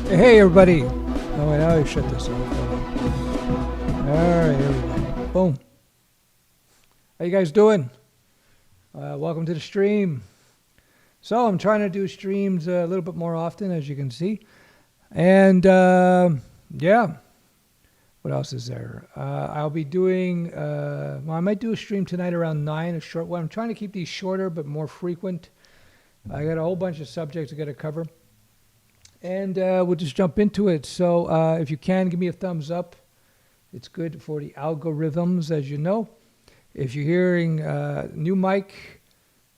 Hey everybody! Oh wait, I shut this off. Alright, here we go. Boom. How you guys doing? Welcome to the stream. So I'm trying to do streams a little bit more often, as you can see. And yeah, what else is there? I'll be doing, well, I might do a stream tonight around 9, a short one. I'm trying to keep these shorter but more frequent. I got a whole bunch of subjects I got to cover. And we'll just jump into it. So if you can, give me a thumbs up. It's good for the algorithms, as you know. If you're hearing new mic,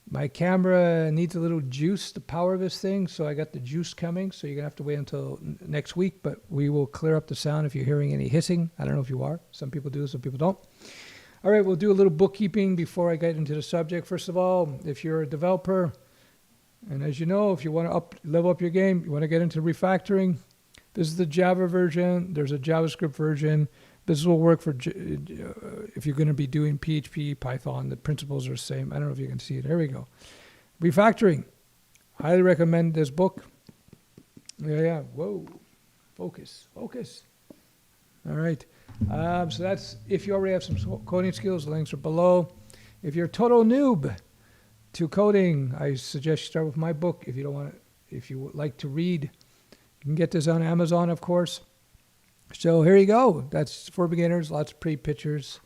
my camera needs a little juice to power this thing. So I got the juice coming. So you're going to have to wait until next week. But we will clear up the sound if you're hearing any hissing. I don't know if you are. Some people do, some people don't. All right, we'll do a little bookkeeping before I get into the subject. First of all, if you're a developer, and as you know, if you want to level up your game, you want to get into refactoring, this is the Java version. There's a JavaScript version. This will work for if you're going to be doing PHP, Python. The principles are the same. I don't know if you can see it. There we go. Refactoring. Highly recommend this book. Yeah. Whoa. Focus. Focus. All right. So that's if you already have some coding skills. The links are below. If you're a total noob to coding, I suggest you start with my book. If you don't want to, if you would like to read, you can get this on Amazon, of course. So here you go. That's for beginners. Lots of pretty pictures,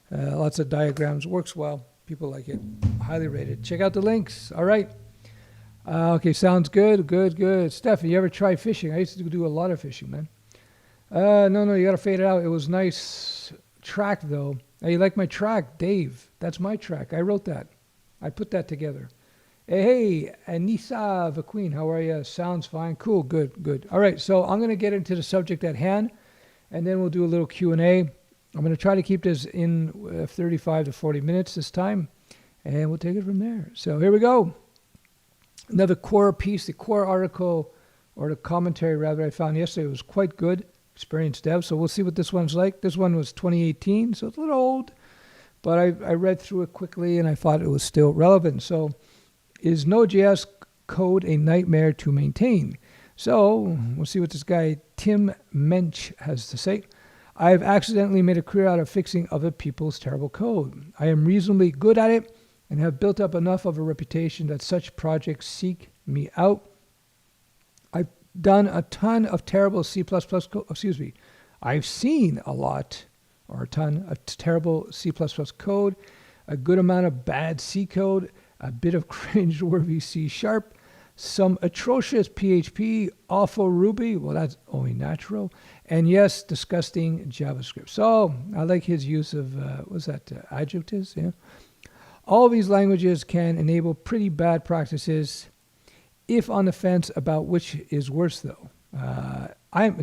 lots of diagrams. Works well. People like it. Highly rated. Check out the links. All right. Okay, sounds good. Good. Stef, you ever try fishing? I used to do a lot of fishing, man. No, you got to fade it out. It was nice track, though. Hey, you like my track? Dave, that's my track. I wrote that. I put that together. Hey, Anissa Vaqueen, how are you? Sounds fine. Cool, good. All right, so I'm going to get into the subject at hand, and then we'll do a little Q&A. I'm going to try to keep this in 35 to 40 minutes this time, and we'll take it from there. So here we go. Another core piece, the core article, or the commentary rather, I found yesterday was quite good. Experienced dev, so we'll see what this one's like. This one was 2018, so it's a little old. But I read through it quickly, and I thought it was still relevant. So, is Node.js code a nightmare to maintain? So, we'll see what this guy Tim Mensch has to say. I've accidentally made a career out of fixing other people's terrible code. I am reasonably good at it and have built up enough of a reputation that such projects seek me out. I've done a ton of terrible C++ code. I've seen a lot or a ton of terrible C++ code, a good amount of bad C code, a bit of cringe-worthy C#, some atrocious PHP, awful Ruby, well, that's only natural, and yes, disgusting JavaScript. So I like his use of, adjectives, yeah. All these languages can enable pretty bad practices if on the fence about which is worse, though. I'm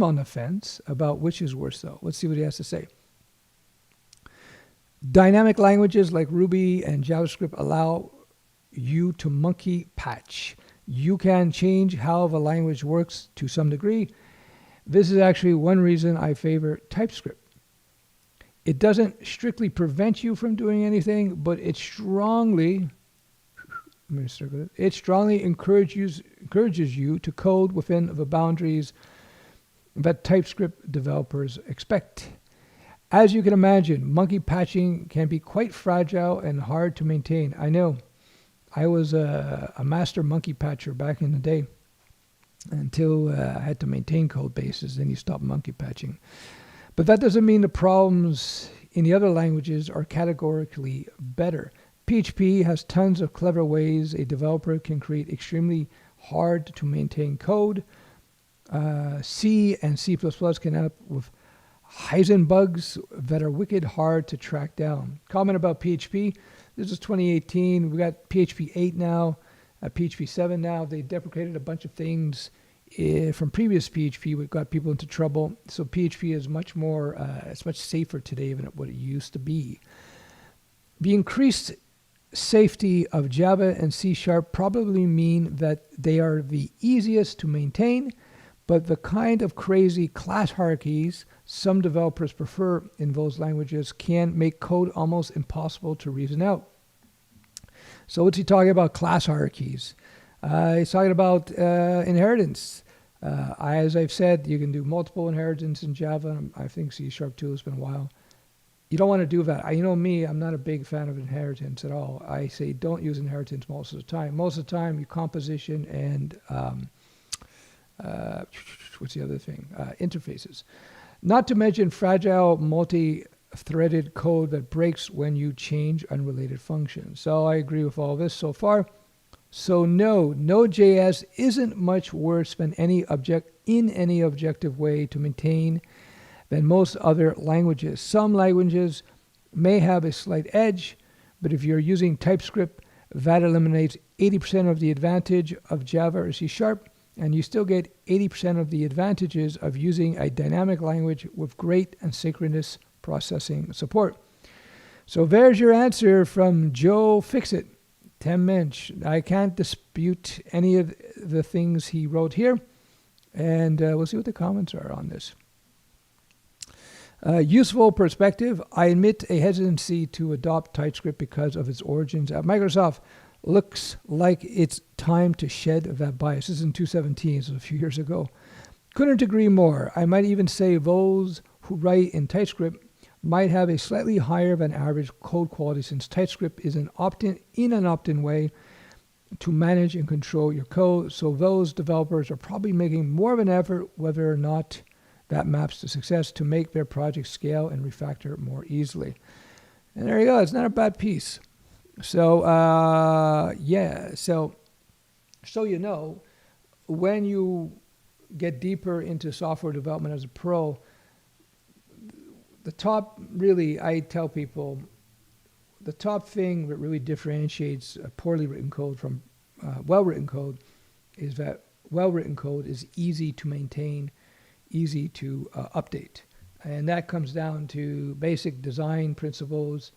on the fence about which is worse, though. Let's see what he has to say. Dynamic languages like Ruby and JavaScript allow you to monkey patch. You can change how the language works to some degree. This is actually one reason I favor TypeScript. It doesn't strictly prevent you from doing anything, but it strongly encourages you to code within the boundaries that TypeScript developers expect. As you can imagine, monkey patching can be quite fragile and hard to maintain. I know. I was a master monkey patcher back in the day until I had to maintain code bases, then you stop monkey patching. But that doesn't mean the problems in the other languages are categorically better. PHP has tons of clever ways a developer can create extremely hard to maintain code. C and C++ can end up with Heisenberg bugs that are wicked hard to track down. Comment about PHP. This is 2018. We got PHP 8 now, PHP 7 now. They deprecated a bunch of things from previous PHP, which got people into trouble. So PHP is much more, it's much safer today than what it used to be. The increased safety of Java and C# probably mean that they are the easiest to maintain, but the kind of crazy class hierarchies some developers prefer in those languages can make code almost impossible to reason out. So what's he talking about? Class hierarchies. He's talking about inheritance. As I've said, you can do multiple inheritance in Java. I think C# too. It's been a while. You don't want to do that. You know me, I'm not a big fan of inheritance at all. I say don't use inheritance most of the time. Most of the time, you composition and what's the other thing? Interfaces. Not to mention fragile multi-threaded code that breaks when you change unrelated functions. So I agree with all this so far. So no, Node.js isn't much worse than any objective way to maintain than most other languages. Some languages may have a slight edge, but if you're using TypeScript, that eliminates 80% of the advantage of Java or C#, and you still get 80% of the advantages of using a dynamic language with great and synchronous processing support. So there's your answer from Joe Fixit, 10 Mensch. I can't dispute any of the things he wrote here, and we'll see what the comments are on this. Useful perspective. I admit a hesitancy to adopt TypeScript because of its origins at Microsoft. Looks like it's time to shed that bias. This is in 2017, so a few years ago. Couldn't agree more. I might even say those who write in TypeScript might have a slightly higher than average code quality, since TypeScript is an opt-in way to manage and control your code. So those developers are probably making more of an effort, whether or not that maps to success, to make their project scale and refactor more easily. And there you go. It's not a bad piece. So, yeah. So you know, when you get deeper into software development as a pro, the top, really, I tell people, the top thing that really differentiates poorly written code from well-written code is that well-written code is easy to maintain, easy to update. And that comes down to basic design principles.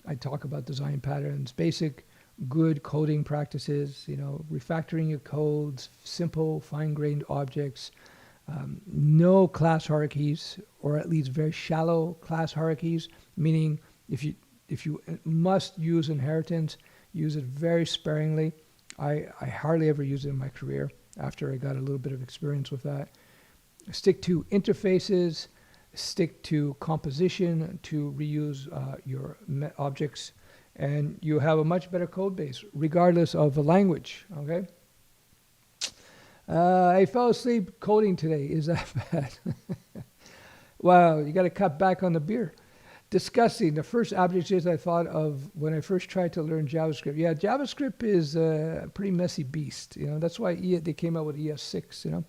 I talk about design patterns, basic good coding practices, you know, refactoring your codes, simple fine-grained objects, no class hierarchies, or at least very shallow class hierarchies, meaning if you must use inheritance, use it very sparingly. I hardly ever use it in my career after I got a little bit of experience with that. Stick to interfaces, stick to composition to reuse your objects, and you have a much better code base, regardless of the language, okay? I fell asleep coding today. Is that bad? Wow, you got to cut back on the beer. Discussing the first objects I thought of when I first tried to learn JavaScript. Yeah, JavaScript is a pretty messy beast. That's why they came out with ES6.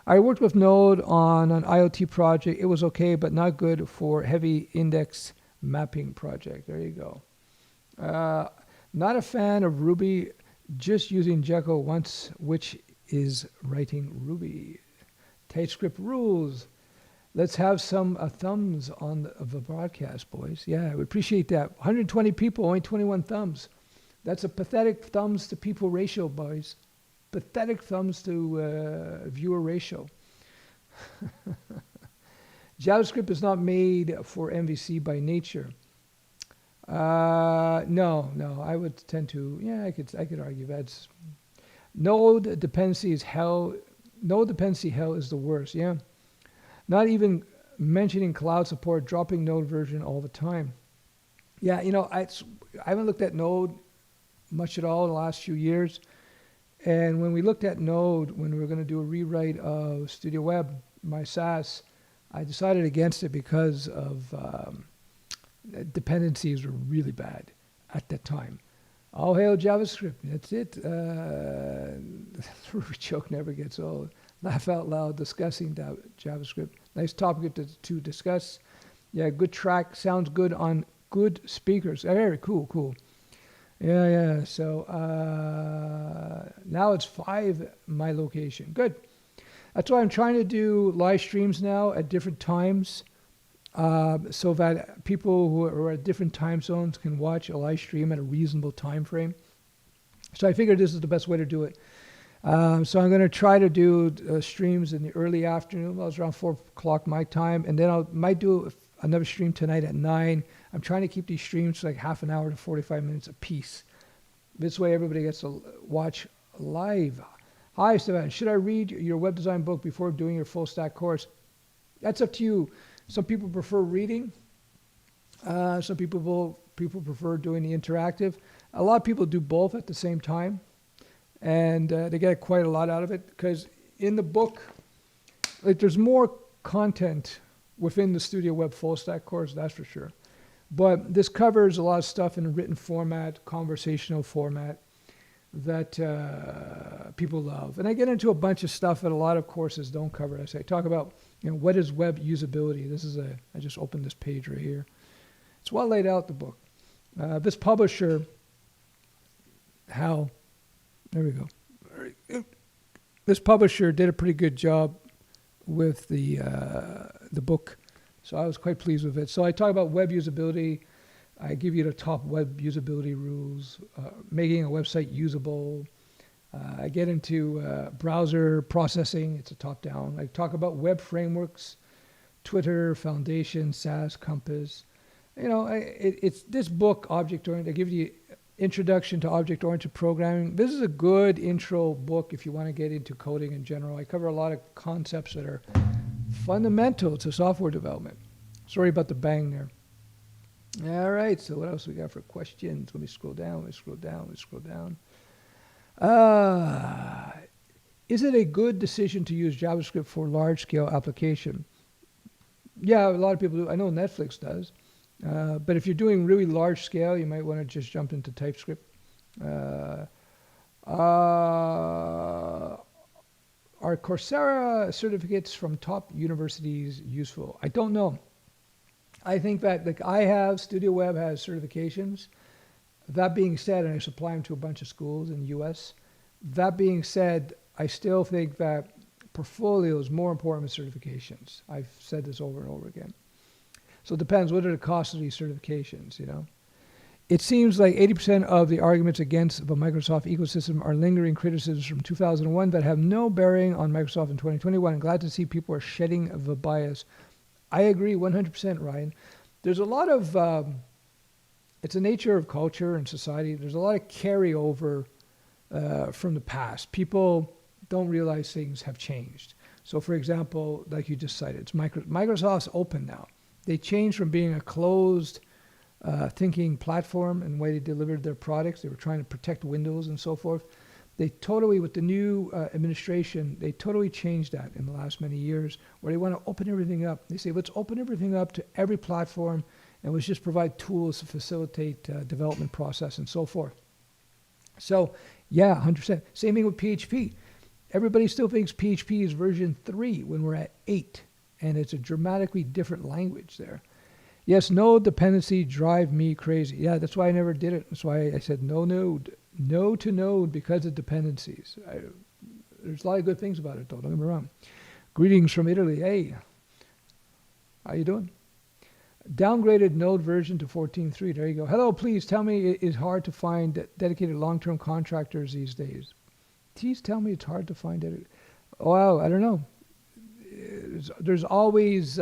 I worked with Node on an IoT project. It was okay, but not good for heavy index mapping project. There you go. Not a fan of Ruby, just using Django once, which is writing Ruby. TypeScript rules. Let's have some thumbs on the broadcast, boys. Yeah, I would appreciate that. 120 people, only 21 thumbs. That's a pathetic thumbs to people ratio, boys. Pathetic thumbs to viewer ratio. JavaScript is not made for MVC by nature. No, I would tend to. Yeah, I could argue that's Node dependency is hell. Node dependency hell is the worst. Yeah. Not even mentioning cloud support, dropping Node version all the time. Yeah, I haven't looked at Node much at all in the last few years. And when we looked at Node, when we were going to do a rewrite of Studioweb, my SaaS, I decided against it because of dependencies were really bad at that time. All hail JavaScript. That's it. The joke never gets old. Laugh out loud discussing JavaScript. Nice topic to discuss. Yeah, good track. Sounds good on good speakers. Very cool. Yeah. So now it's 5 my location. Good. That's why I'm trying to do live streams now at different times so that people who are at different time zones can watch a live stream at a reasonable time frame. So I figured this is the best way to do it. So I'm going to try to do streams in the early afternoon. Well, it's around 4 o'clock my time. And then I might do another stream tonight at 9. I'm trying to keep these streams like half an hour to 45 minutes a piece. This way everybody gets to watch live. Hi, Stef. Should I read your web design book before doing your full stack course? That's up to you. Some people prefer reading. Some people prefer doing the interactive. A lot of people do both at the same time. And they get quite a lot out of it because in the book, there's more content within the Studioweb full stack course, that's for sure. But this covers a lot of stuff in a written format, conversational format that people love. And I get into a bunch of stuff that a lot of courses don't cover. I talk about, what is web usability? I just opened this page right here. It's well laid out, the book. This publisher, there we go. This publisher did a pretty good job with the book, so I was quite pleased with it. So I talk about web usability. I give you the top web usability rules, making a website usable. I get into browser processing. It's a top-down. I talk about web frameworks, Twitter, Foundation, SAS, Compass. It's this book, object-oriented. I give you Introduction to Object-Oriented Programming. This is a good intro book if you want to get into coding in general. I cover a lot of concepts that are fundamental to software development. Sorry about the bang there. All right, so what else we got for questions? Let me scroll down. Is it a good decision to use JavaScript for large-scale application? Yeah, a lot of people do. I know Netflix does. But if you're doing really large scale, you might want to just jump into TypeScript. Are Coursera certificates from top universities useful? I don't know. I think that Studioweb has certifications. That being said, and I supply them to a bunch of schools in the US. That being said, I still think that portfolio is more important than certifications. I've said this over and over again. So it depends. What are the costs of these certifications, It seems like 80% of the arguments against the Microsoft ecosystem are lingering criticisms from 2001 that have no bearing on Microsoft in 2021. I'm glad to see people are shedding the bias. I agree 100%, Ryan. There's a lot of, it's a nature of culture and society. There's a lot of carryover from the past. People don't realize things have changed. So for example, like you just cited, Microsoft's open now. They changed from being a closed thinking platform and the way they delivered their products. They were trying to protect Windows and so forth. They totally, with the new administration, they totally changed that in the last many years, where they want to open everything up. They say, let's open everything up to every platform, and let's just provide tools to facilitate development process and so forth. So, yeah, 100%. Same thing with PHP. Everybody still thinks PHP is version 3 when we're at 8, and it's a dramatically different language there. Yes, node dependency drive me crazy. Yeah, that's why I never did it. That's why I said no node. No to node because of dependencies. There's a lot of good things about it, though. Don't get me wrong. Greetings from Italy. Hey, how you doing? Downgraded node version to 14.3. There you go. Hello, please tell me it is hard to find dedicated long-term contractors these days. Please tell me it's hard to find it. Wow, I don't know. There's always,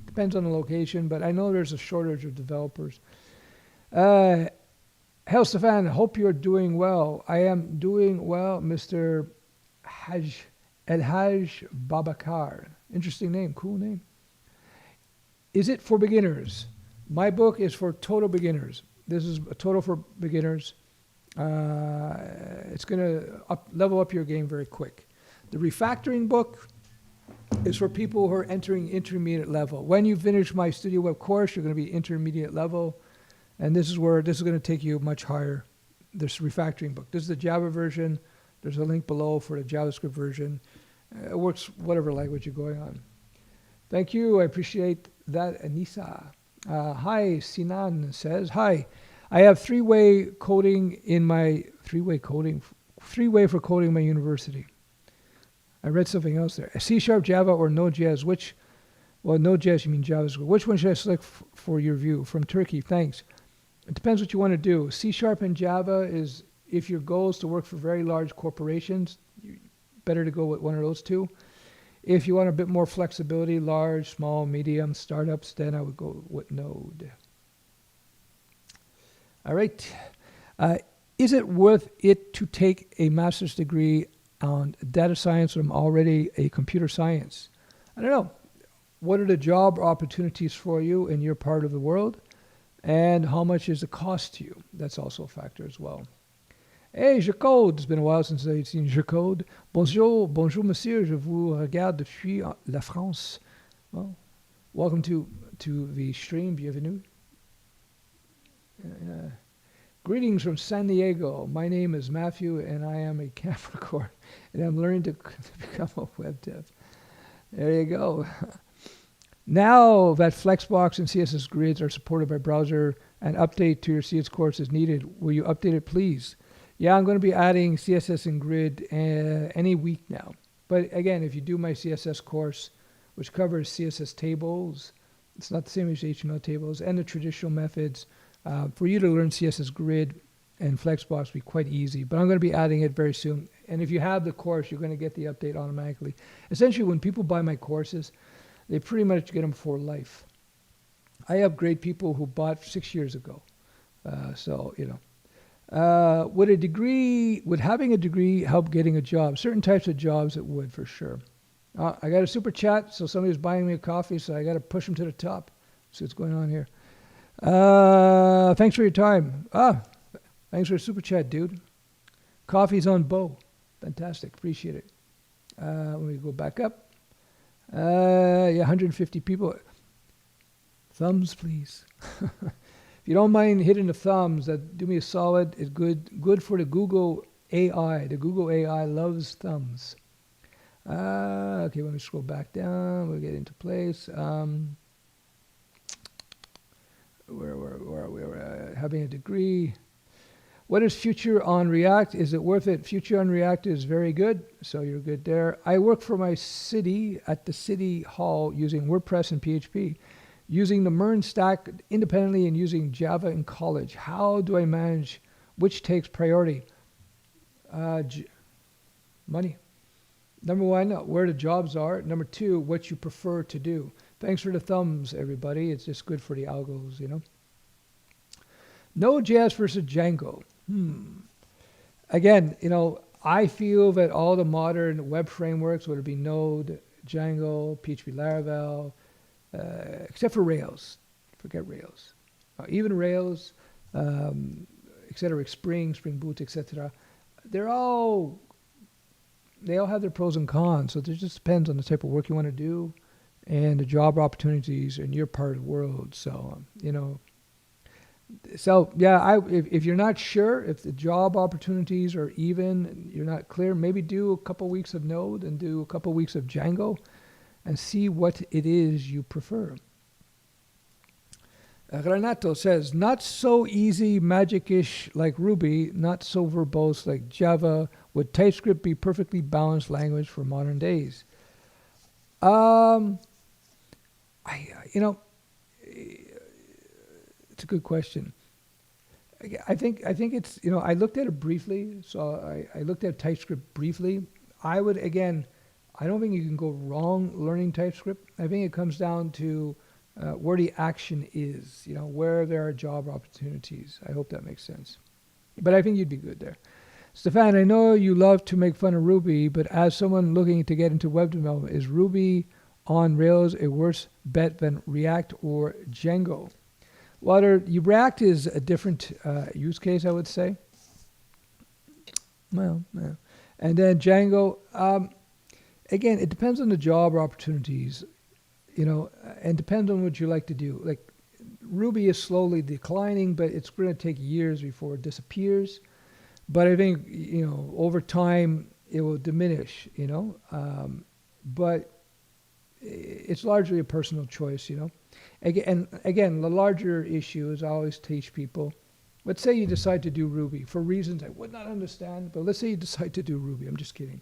depends on the location, but I know there's a shortage of developers. Hell, Stefan, hope you're doing well. I am doing well, Mr. El Haj Babakar. Interesting name, cool name. Is it for beginners? My book is for total beginners. This is a total for beginners. It's going to level up your game very quick. The Refactoring Book is for people who are entering intermediate level. When you finish my Studioweb course, you're going to be intermediate level. And this is where this is going to take you much higher. This Refactoring Book. This is the Java version. There's a link below for the JavaScript version. It works whatever language you're going on. Thank you. I appreciate that, Anissa. Hi, Sinan says, hi. I have three-way coding in my three-way for coding in my university. I read something else there. C#, Java, or Node.js. Well, Node.js, you mean JavaScript. Which one should I select for your view? From Turkey, thanks. It depends what you want to do. C# and Java is, if your goal is to work for very large corporations, better to go with one of those two. If you want a bit more flexibility, large, small, medium, startups, then I would go with Node. All right. Is it worth it to take a master's degree on data science when I'm already a computer science? I don't know. What are the job opportunities for you in your part of the world? And how much is the cost to you? That's also a factor as well. Hey, Jacode. It's been a while since I've seen Jacode. Bonjour, bonjour, monsieur. Je vous regarde depuis la France. Well, welcome to the stream. Bienvenue. Greetings from San Diego. My name is Matthew, and I am a Capricorn, and I'm learning to become a web dev. There you go. Now that Flexbox and CSS grids are supported by browser, an update to your CSS course is needed. Will you update it, please? Yeah, I'm going to be adding CSS and grid any week now. But again, if you do my CSS course, which covers CSS tables, it's not the same as HTML tables, and the traditional methods, for you to learn CSS grid and Flexbox will be quite easy. But I'm going to be adding it very soon. And if you have the course, you're going to get the update automatically. Essentially, when people buy my courses, they pretty much get them for life. I upgrade people who bought 6 years ago. So, you know. Would having a degree help getting a job? Certain types of jobs it would, for sure. I got a super chat, so somebody's buying me a coffee, so I got to push them to the top. See what's going on here. Thanks for your time. Thanks for the super chat, dude. Coffee's on Bo. Fantastic. Appreciate it. Let me go back up. Yeah, 150 people. Thumbs, please. If you don't mind hitting the thumbs, that do me a solid. It's good for the Google AI. The Google AI loves thumbs. Okay, let me scroll back down. We'll get into place. Where are we? We're having a degree. What is future on React? Is it worth it? Future on React is very good, so you're good there. I work for my city at the city hall using WordPress and PHP, using the MERN stack independently and using Java in college. How do I manage which takes priority? Money. Number one, where the jobs are. Number two, what you prefer to do. Thanks for the thumbs, everybody. It's just good for the algos, you know. Node.js versus Django. Again, you know, I feel that all the modern web frameworks, whether it be Node, Django, PHP Laravel, except for Rails. Forget Rails. Even Rails, etc., Spring Boot, etc. they all have their pros and cons. So it just depends on the type of work you want to do and the job opportunities in your part of the world. So, so yeah, if you're not sure if the job opportunities are even, you're not clear, maybe do a couple weeks of Node and do a couple weeks of Django and see what it is you prefer. Renato says, not so easy, magic-ish like Ruby, not so verbose like Java. Would TypeScript be perfectly balanced language for modern days? It's a good question. I think it's, I looked at it briefly. So I looked at TypeScript briefly. I don't think you can go wrong learning TypeScript. I think it comes down to where the action is, where there are job opportunities. I hope that makes sense. But I think you'd be good there. Stefan, I know you love to make fun of Ruby, but as someone looking to get into web development, is Ruby on Rails a worse bet than React or Django? Well, React is a different use case, I would say. Well, yeah. And then Django, again, it depends on the job opportunities. And depends on what you like to do. Like Ruby is slowly declining, but it's going to take years before it disappears. But I think, over time it will diminish, but it's largely a personal choice, Again, the larger issue is I always teach people, let's say you decide to do Ruby for reasons I would not understand, but let's say you decide to do Ruby. I'm just kidding.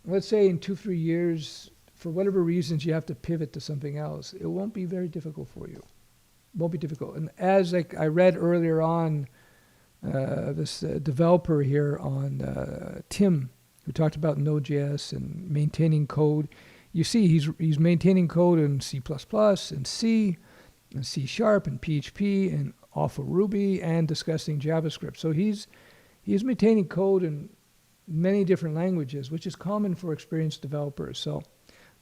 Let's say in 2-3 years, for whatever reasons, you have to pivot to something else. It won't be very difficult for you. It won't be difficult. And as I read earlier on, this developer here on Tim, who talked about Node.js and maintaining code, you see he's maintaining code in C++ and C and C# and PHP and off of Ruby and discussing JavaScript. So he's maintaining code in many different languages, which is common for experienced developers. So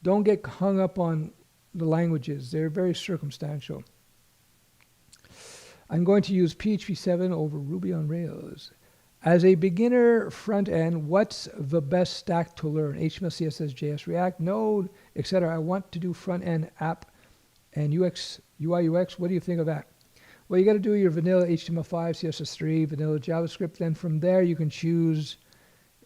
don't get hung up on the languages. They're very circumstantial. I'm going to use PHP 7 over Ruby on Rails. As a beginner front end, what's the best stack to learn? HTML, CSS, JS, React, Node, etc. I want to do front end app and UI UX. What do you think of that? Well, you got to do your vanilla HTML5, CSS3, vanilla JavaScript. Then from there, you can choose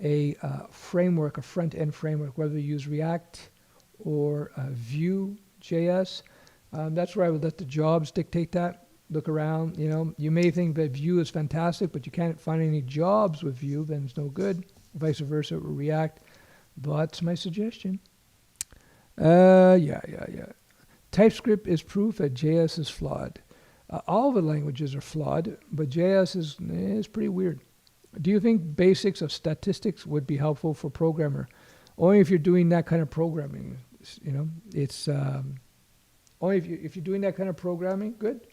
a framework, a front-end framework, whether you use React or Vue.js. That's where I would let the jobs dictate that. Look around, you may think that Vue is fantastic, but you can't find any jobs with Vue, then it's no good. Vice versa with React. That's my suggestion. Yeah. TypeScript is proof that JS is flawed. All the languages are flawed, but JS is pretty weird. Do you think basics of statistics would be helpful for programmer? Only if you're doing that kind of programming. It's only if you're doing that kind of programming, good.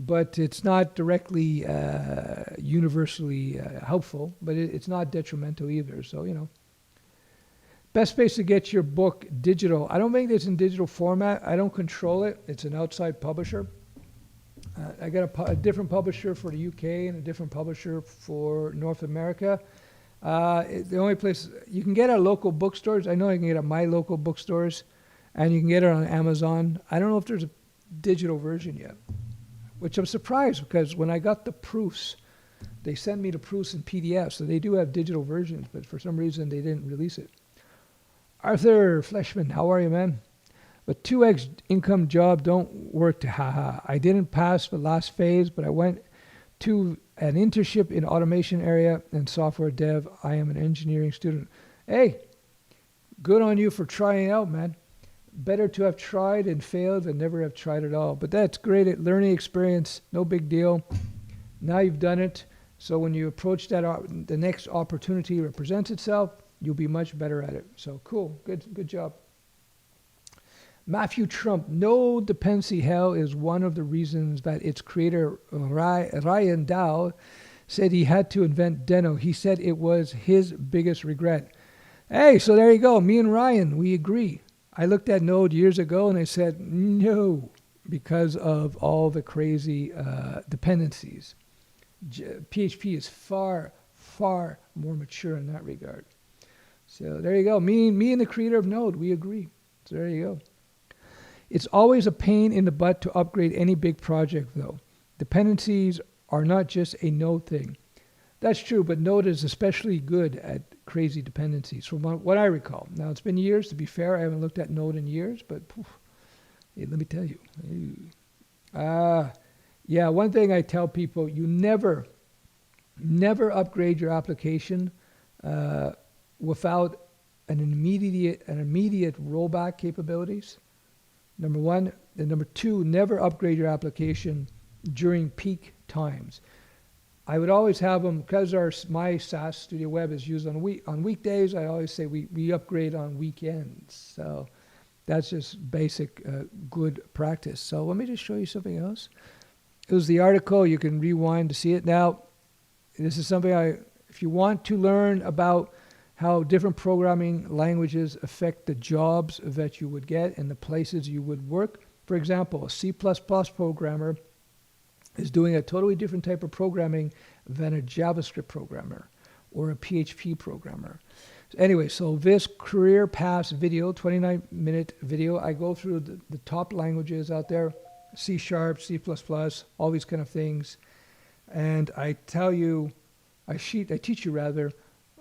But it's not directly universally helpful, but it's not detrimental either. So, best place to get your book digital. I don't think it's in digital format. I don't control it. It's an outside publisher. I got a different publisher for the UK and a different publisher for North America. The only place you can get at local bookstores, I know I can get at my local bookstores, and you can get it on Amazon. I don't know if there's a digital version yet, which I'm surprised because when I got the proofs, they sent me the proofs in PDF, so they do have digital versions, but for some reason they didn't release it. Arthur Fleshman, how are you, man? But 2x income job don't work to haha. I didn't pass the last phase, but I went to an internship in automation area and software dev. I am an engineering student. Hey, good on you for trying out, man. Better to have tried and failed than never have tried at all. But that's great at learning experience. No big deal. Now you've done it. So when you approach that, the next opportunity presents itself, you'll be much better at it. So cool. Good job. Matthew Trump, no Dependency Hell is one of the reasons that its creator, Ryan Dow, said he had to invent Deno. He said it was his biggest regret. Hey, so there you go. Me and Ryan, we agree. I looked at Node years ago and I said no because of all the crazy dependencies. PHP is far, far more mature in that regard. So there you go. Me and the creator of Node, we agree. So there you go. It's always a pain in the butt to upgrade any big project, though. Dependencies are not just a Node thing. That's true, but Node is especially good at crazy dependencies, from what I recall. Now, it's been years, to be fair. I haven't looked at Node in years, but hey, let me tell you. Yeah, one thing I tell people, you never upgrade your application without an immediate rollback capabilities. Number one. And number two, never upgrade your application during peak times. I would always have them, because my SaaS Studioweb is used on weekdays, I always say we upgrade on weekends. So that's just basic good practice. So let me just show you something else. It was the article. You can rewind to see it. Now, this is something if you want to learn about how different programming languages affect the jobs that you would get and the places you would work. For example, a C++ programmer is doing a totally different type of programming than a JavaScript programmer or a PHP programmer. Anyway, so this career paths video, 29-minute video, I go through the top languages out there, C#, C++, all these kind of things. And I tell you, I teach you rather,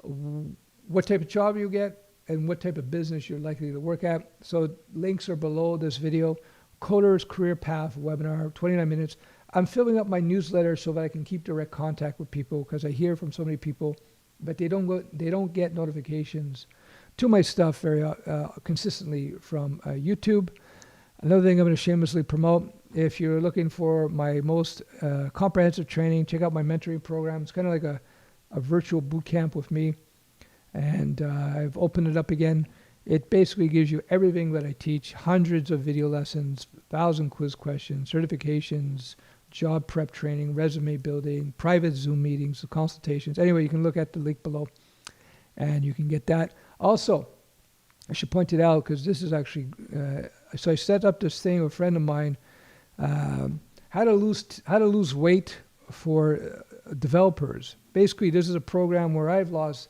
what type of job you get and what type of business you're likely to work at. So links are below this video. CODER'S Career Path webinar, 29 minutes. I'm filling up my newsletter so that I can keep direct contact with people, because I hear from so many people, but they don't get notifications to my stuff very consistently from YouTube. Another thing I'm going to shamelessly promote, if you're looking for my most comprehensive training, check out my mentoring program. It's kind of like a virtual boot camp with me. And I've opened it up again. It basically gives you everything that I teach, hundreds of video lessons, 1,000 quiz questions, certifications, job prep training, resume building, private Zoom meetings, consultations. Anyway, you can look at the link below and you can get that. Also, I should point it out, because this is actually, so I set up this thing with a friend of mine, how to lose weight for developers. Basically, this is a program where I've lost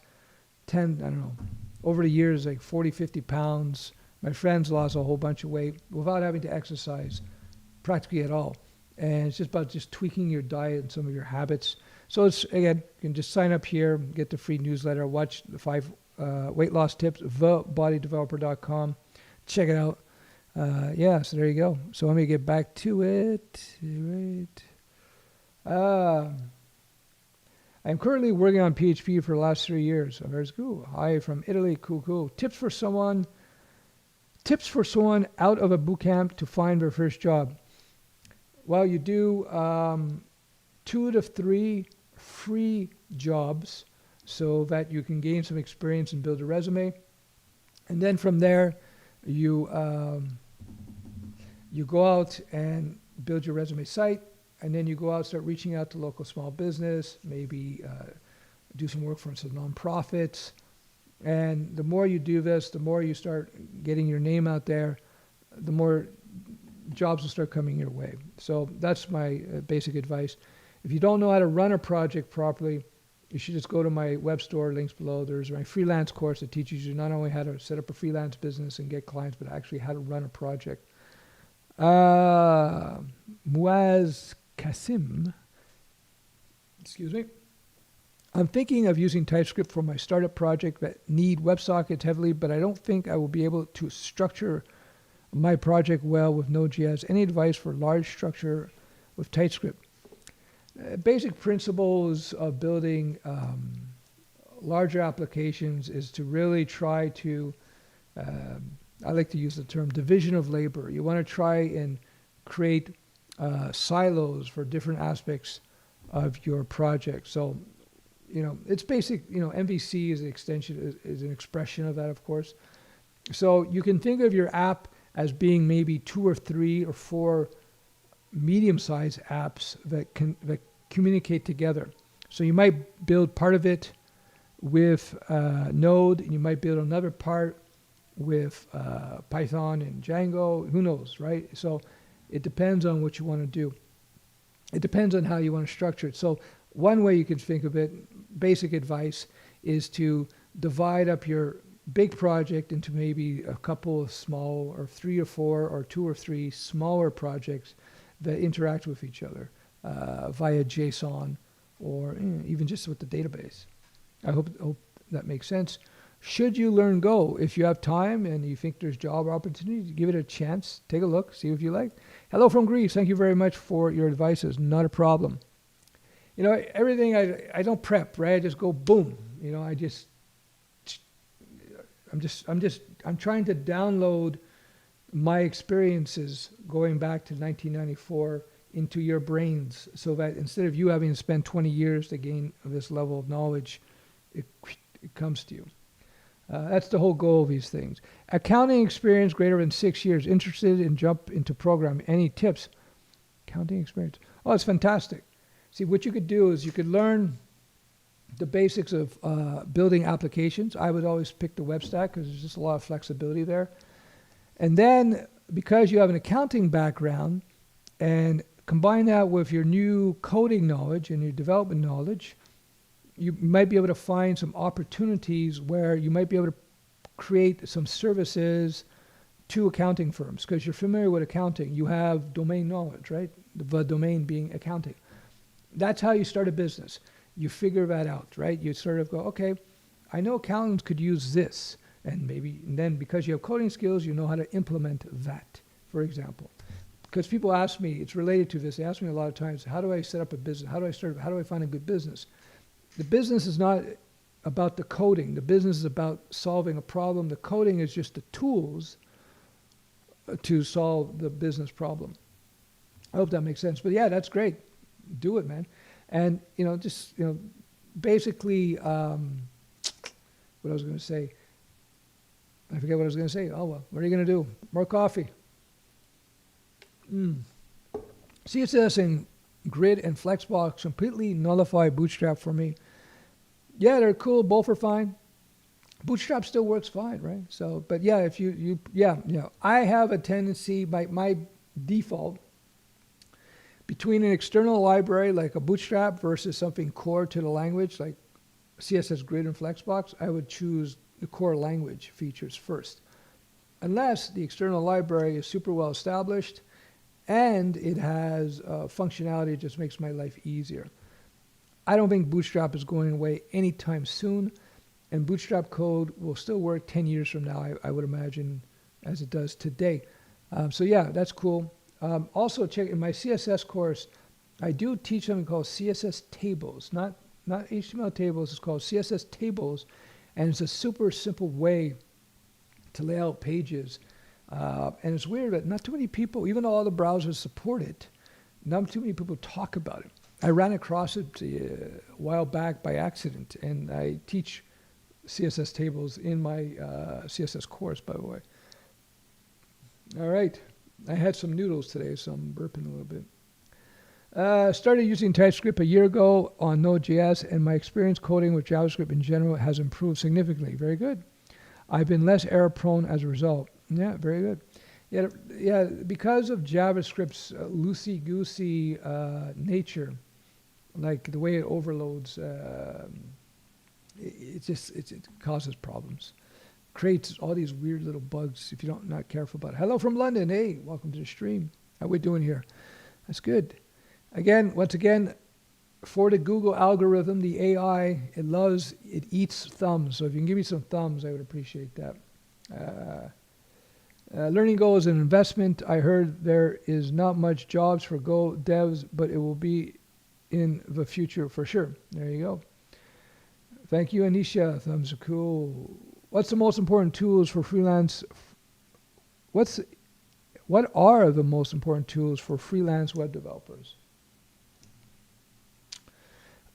over the years, like 40, 50 pounds. My friends lost a whole bunch of weight without having to exercise practically at all. And it's just about tweaking your diet and some of your habits. So it's, again, you can just sign up here, get the free newsletter, watch the 5 weight loss tips, thebodydeveloper.com. Check it out. Yeah, so there you go. So let me get back to it. Right. I'm currently working on PHP for the last 3 years. There's cool. Hi from Italy. Cool. Tips for someone out of a boot camp to find their first job. Well, you do 2 to 3 free jobs so that you can gain some experience and build a resume. And then from there, you go out and build your resume site. And then you go out, start reaching out to local small business, maybe do some work for some nonprofits. And the more you do this, the more you start getting your name out there, the more jobs will start coming your way. So that's my basic advice. If you don't know how to run a project properly, you should just go to my web store, links below. There's my freelance course that teaches you not only how to set up a freelance business and get clients, but actually how to run a project. Muaz Kasim, excuse me. I'm thinking of using TypeScript for my startup project that need WebSockets heavily, but I don't think I will be able to structure my project well with Node.js. Any advice for large structure with TypeScript? Basic principles of building larger applications is to really try to, I like to use the term division of labor. You want to try and create silos for different aspects of your project. So, it's basic, MVC is an extension, is an expression of that, of course. So you can think of your app as being maybe 2 or 3 or 4 medium-sized apps that communicate together. So you might build part of it with Node, and you might build another part with Python and Django. Who knows, right? So it depends on what you want to do. It depends on how you want to structure it. So One way you can think of it, basic advice, is to divide up your big project into maybe a couple of small, or 3 or 4 or 2 or 3 smaller projects that interact with each other via JSON or even just with the database. I hope that makes sense. Should you learn Go? If you have time and you think there's job opportunity, give it a chance. Take a look, see if you like. Hello from Greece. Thank you very much for your advices. Not a problem. You know, everything I don't prep, right? I just go boom. You know, I'm trying to download my experiences going back to 1994 into your brains, so that instead of you having to spend 20 years to gain this level of knowledge, it comes to you. That's the whole goal of these things. Accounting experience greater than 6 years. Interested in jump into programming. Any tips? Accounting experience. Oh, it's fantastic. See, what you could do is you could learn the basics of building applications. I would always pick the web stack because there's just a lot of flexibility there. And then, because you have an accounting background, and combine that with your new coding knowledge and your development knowledge, you might be able to find some opportunities where you might be able to create some services to accounting firms. Because you're familiar with accounting, you have domain knowledge, right? The domain being accounting. That's how you start a business. You figure that out, right? You sort of go, okay, I know accountants could use this. And then because you have coding skills, you know how to implement that, for example. Because people ask me, it's related to this, they ask me a lot of times, how do I set up a business? How do I find a good business? The business is not about the coding. The business is about solving a problem. The coding is just the tools to solve the business problem. I hope that makes sense. But yeah, that's great. Do it, man. And, basically, what I was going to say. I forget what I was going to say. Oh, well, what are you going to do? More coffee. CSS and Grid and Flexbox completely nullify Bootstrap for me. Yeah, they're cool. Both are fine. Bootstrap still works fine, right? So, but yeah, if I have a tendency, my default, between an external library like a Bootstrap versus something core to the language like CSS Grid and Flexbox, I would choose the core language features first. Unless the external library is super well established and it has functionality that just makes my life easier. I don't think Bootstrap is going away anytime soon, and Bootstrap code will still work 10 years from now, I would imagine, as it does today. So yeah, that's cool. Also, check in my CSS course, I do teach something called CSS tables, not HTML tables. It's called CSS tables, and it's a super simple way to lay out pages. And it's weird that not too many people, even though all the browsers support it, not too many people talk about it. I ran across it a while back by accident, and I teach CSS tables in my CSS course, by the way. All right. I had some noodles today, so I'm burping a little bit. Started using TypeScript a year ago on Node.js, and my experience coding with JavaScript in general has improved significantly. Very good. I've been less error-prone as a result. Yeah, very good. Yeah, because of JavaScript's loosey-goosey nature, like the way it overloads, it causes problems. Creates all these weird little bugs if you're not careful about it. Hello from London. Hey, welcome to the stream. How we doing here? That's good. Once again, for the Google algorithm, the AI, it eats thumbs. So if you can give me some thumbs, I would appreciate that. Learning Go is an investment. I heard there is not much jobs for Go devs, but it will be in the future for sure. There you go. Thank you, Anisha. Thumbs are cool. What's the most important tools for freelance? What are the most important tools for freelance web developers?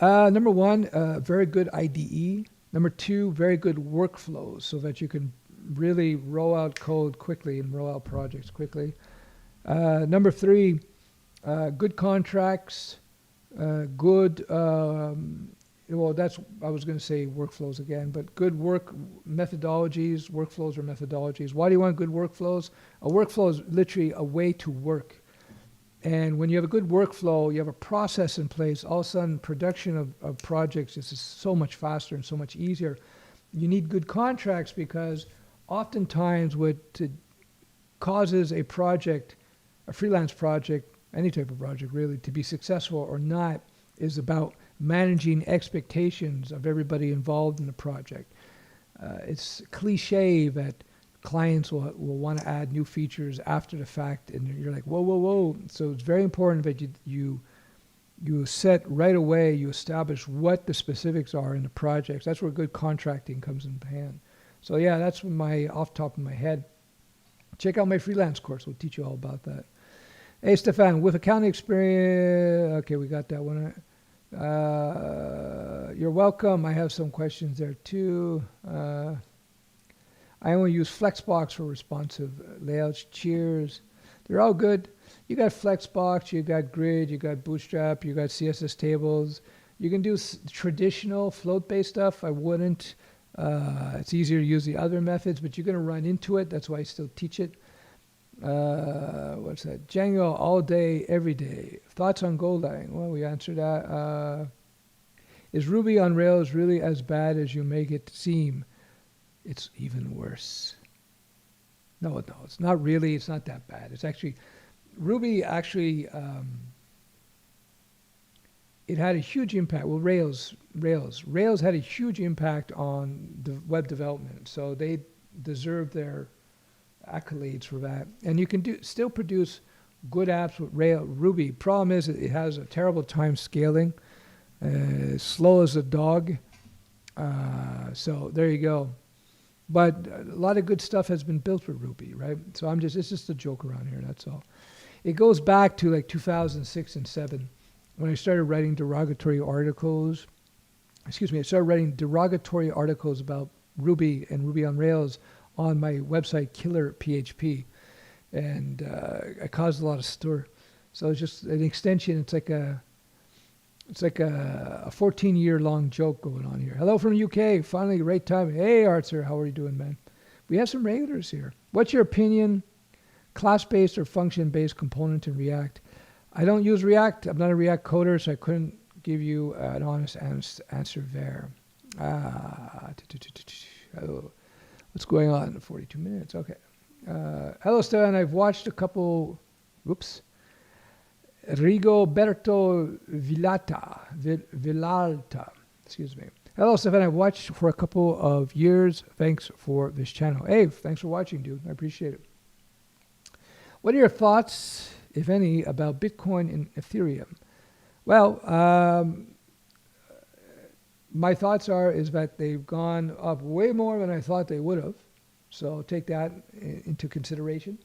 Number one, very good IDE. Number two, very good workflows so that you can really roll out code quickly and roll out projects quickly. Number three, good contracts, good, I was going to say workflows again, but good work methodologies. Workflows are methodologies. Why do you want good workflows? A workflow is literally a way to work. And when you have a good workflow, you have a process in place, all of a sudden production of projects is just so much faster and so much easier. You need good contracts because oftentimes what causes a project, a freelance project, any type of project really, to be successful or not is about managing expectations of everybody involved in the project. It's cliche that clients will want to add new features after the fact, and you're like, whoa, whoa, whoa. So it's very important that you set right away, you establish what the specifics are in the projects. That's where good contracting comes in hand. So yeah, that's my off top of my head. Check out my freelance course. We'll teach you all about that. Hey, Stefan, with accounting experience, okay, we got that one. You're welcome. I have some questions there too. I only use Flexbox for responsive layouts. Cheers. They're all good. You got Flexbox, you got Grid, you got Bootstrap, you got CSS tables. You can do traditional float-based stuff. I wouldn't. It's easier to use the other methods, but you're going to run into it. That's why I still teach it. What's that? Django all day, every day. Thoughts on Golang? Well, we answered that. Is Ruby on Rails really as bad as you make it seem? It's even worse. No, it's not really. It's not that bad. It's actually, Ruby actually, it had a huge impact. Well, Rails had a huge impact on the web development. So they deserve their accolades for that. And you can still produce good apps with Ruby. Problem is it has a terrible time scaling, slow as a dog. So there you go. But a lot of good stuff has been built with Ruby, right? So it's just a joke around here, that's all. It goes back to like 2006 and 7 when I started writing derogatory articles. I started writing derogatory articles about Ruby and Ruby on Rails on my website, Killer PHP. And I caused a lot of stir. So it's just an extension. It's like a 14-year-long joke going on here. Hello from UK. Finally, right time. Hey, Arthur, how are you doing, man? We have some regulars here. What's your opinion? Class-based or function-based component in React? I don't use React. I'm not a React coder, so I couldn't give you an honest answer there. What's going on? 42 minutes. Okay. Hello, Stan. I've watched a couple. Whoops. Rigoberto Villalta. Excuse me. Hello, Stefan. I've watched for a couple of years. Thanks for this channel. Hey, thanks for watching, dude. I appreciate it. What are your thoughts, if any, about Bitcoin and Ethereum? Well, my thoughts is that they've gone up way more than I thought they would have. So take that into consideration.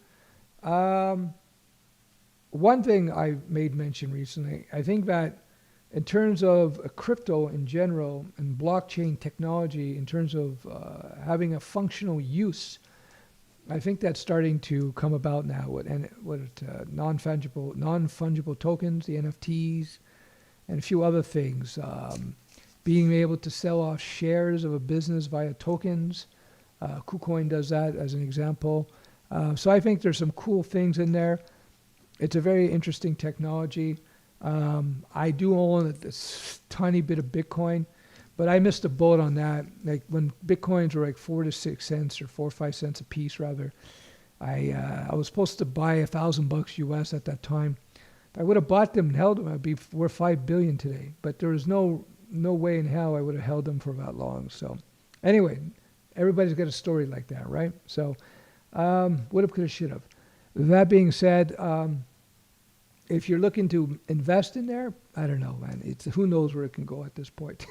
One thing I made mention recently, I think that in terms of crypto in general and blockchain technology, in terms of having a functional use, I think that's starting to come about now. Non-fungible tokens, the NFTs, and a few other things. Being able to sell off shares of a business via tokens. KuCoin does that as an example. So I think there's some cool things in there. It's a very interesting technology. I do own a tiny bit of Bitcoin, but I missed a boat on that. Like when Bitcoins were like 4 to 6 cents or 4 or 5 cents a piece, rather. I was supposed to buy $1,000 US at that time. If I would have bought them and held them, I'd be worth $5 billion today. But there was no way in hell I would have held them for that long. So anyway, everybody's got a story like that, right? So would have, could have, should have. That being said, if you're looking to invest in there, I don't know, man. Who knows where it can go at this point.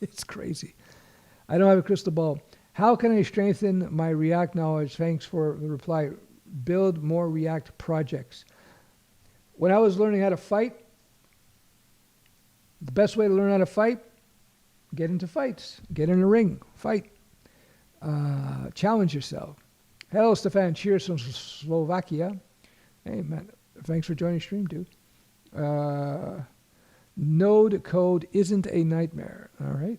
It's crazy. I don't have a crystal ball. How can I strengthen my React knowledge? Thanks for the reply. Build more React projects. When I was learning how to fight, the best way to learn how to fight, get into fights. Get in a ring. Fight. Challenge yourself. Hello, Stefan. Cheers from Slovakia. Hey, man. Thanks for joining the stream, dude. Node code isn't a nightmare. All right.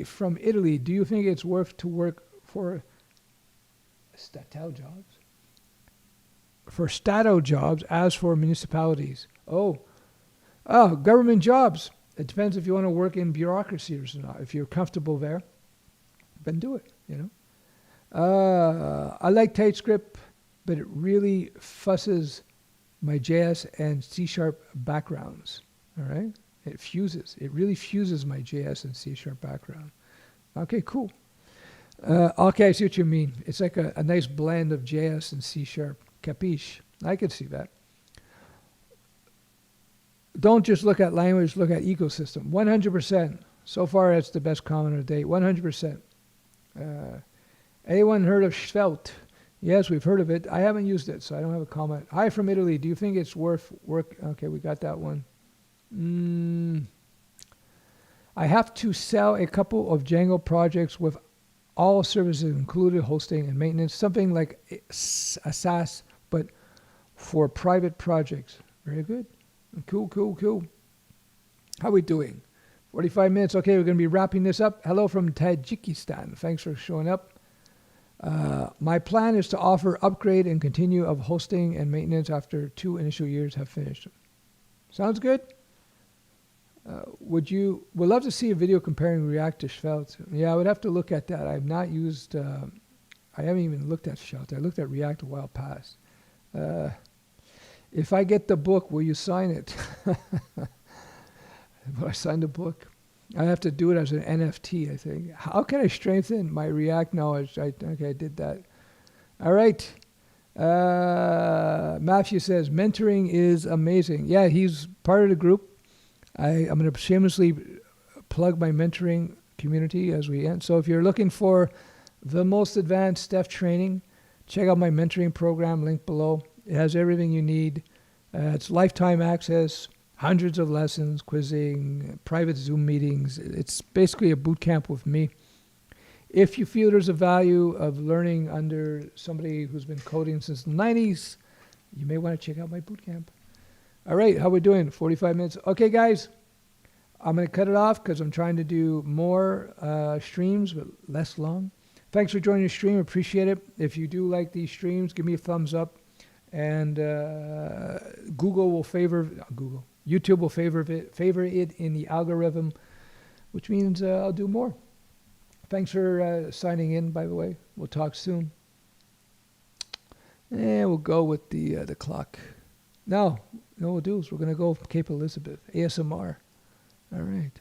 From Italy, do you think it's worth to work for Statel jobs? for Stato jobs as for municipalities. Oh, government jobs. It depends if you want to work in bureaucracy or not. If you're comfortable there, then do it, you know. I like TypeScript, but it really fusses my JS and C# backgrounds, all right? It really fuses my JS and C# background. Okay, cool. Okay, I see what you mean. It's like a nice blend of JS and C#. Capiche? I can see that. Don't just look at language, look at ecosystem. 100%. So far, it's the best comment of the day. 100%. Anyone heard of Svelte? Yes, we've heard of it. I haven't used it, so I don't have a comment. Hi from Italy. Do you think it's worth work? Okay, we got that one. I have to sell a couple of Django projects with all services included, hosting and maintenance, something like a SaaS, but for private projects. Very good. Cool. How are we doing? 45 minutes. Okay, we're going to be wrapping this up. Hello from Tajikistan. Thanks for showing up. My plan is to offer upgrade and continue of hosting and maintenance after 2 initial years have finished. Sounds good. Would love to see a video comparing React to Svelte. Yeah, I would have to look at that. I've not used, I haven't even looked at Svelte. I looked at React a while past. If I get the book, will you sign it? Will I sign the book? I have to do it as an NFT, I think. How can I strengthen my React knowledge? Okay, I did that. All right. Matthew says, mentoring is amazing. Yeah, he's part of the group. I'm going to shamelessly plug my mentoring community as we end. So if you're looking for the most advanced Stef training, check out my mentoring program, link below. It has everything you need. It's lifetime access, hundreds of lessons, quizzing, private Zoom meetings. It's basically a boot camp with me. If you feel there's a value of learning under somebody who's been coding since the 90s, you may want to check out my boot camp. All right, how we doing? 45 minutes. Okay, guys, I'm going to cut it off because I'm trying to do more streams, but less long. Thanks for joining the stream. Appreciate it. If you do like these streams, give me a thumbs up. And YouTube will favor it in the algorithm, which means I'll do more. Thanks for signing in, by the way. We'll talk soon. And we'll go with the clock. No, what we'll do is we're going to go Cape Elizabeth, ASMR. All right.